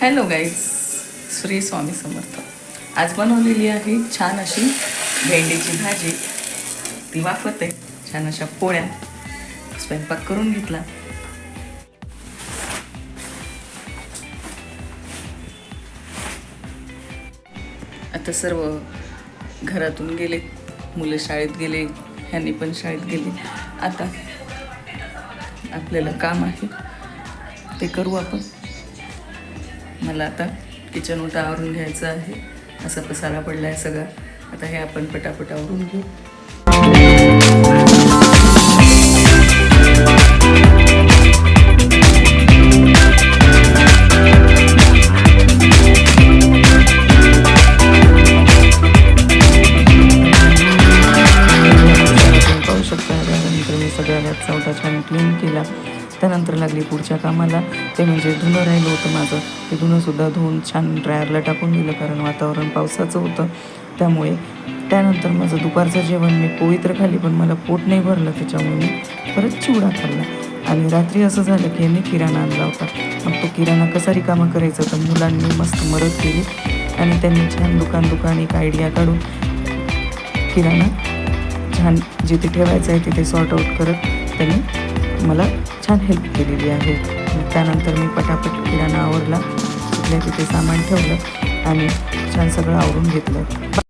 Hello guys, Shri Swami Samarth. आज बनवलेली आहे छान अशी भेंडीची भाजी. ती वाफते. छान अशा पोळ्या. स्वयंपाक करून घेतला. आता सर्व घरातून गेले, मुलं शाळेत गेले, ह्यांनी पण शाळेत गेले. आता आपल्याला काम आहे ते करू आपण. मला आता किचन ओटा आवरून घ्यायचं आहे. असा पसारा पडला आहे सगळा. आता हे आपण पटापट आवरून घेऊ. पाहू शकता. त्यानंतर मी सगळ्या घरचा ओटा छान क्लीन केला. त्यानंतर लागली पुढच्या कामाला, ते म्हणजे धुणं राहिलं होतं माझं. ते धुणंसुद्धा धुवून छान ड्रायरला टाकून दिलं, कारण वातावरण पावसाचं होतं त्यामुळे. त्यानंतर माझं दुपारचं जेवण मी पोळी तर खाल्ली, पण मला पोट नाही भरलं, त्याच्यामुळे मी परत चिवडा खाल्ला. आणि रात्री असं झालं की यांनी किराणा आणला होता. मग तो किराणा कसा रिकामा करायचा, तर मुलांनी मस्त मदत केली आणि त्यांनी छान दुकान एक आयडिया काढून किराणा छान जिथे ठेवायचं आहे तिथे सॉर्ट आऊट करत त्यांनी मला छान हेल्प केलेली आहे. त्यानंतर मी पटापट किराणा आवरला, तिथल्या तिथे सामान ठेवलं आणि छान सगळं आवरून घेतलं.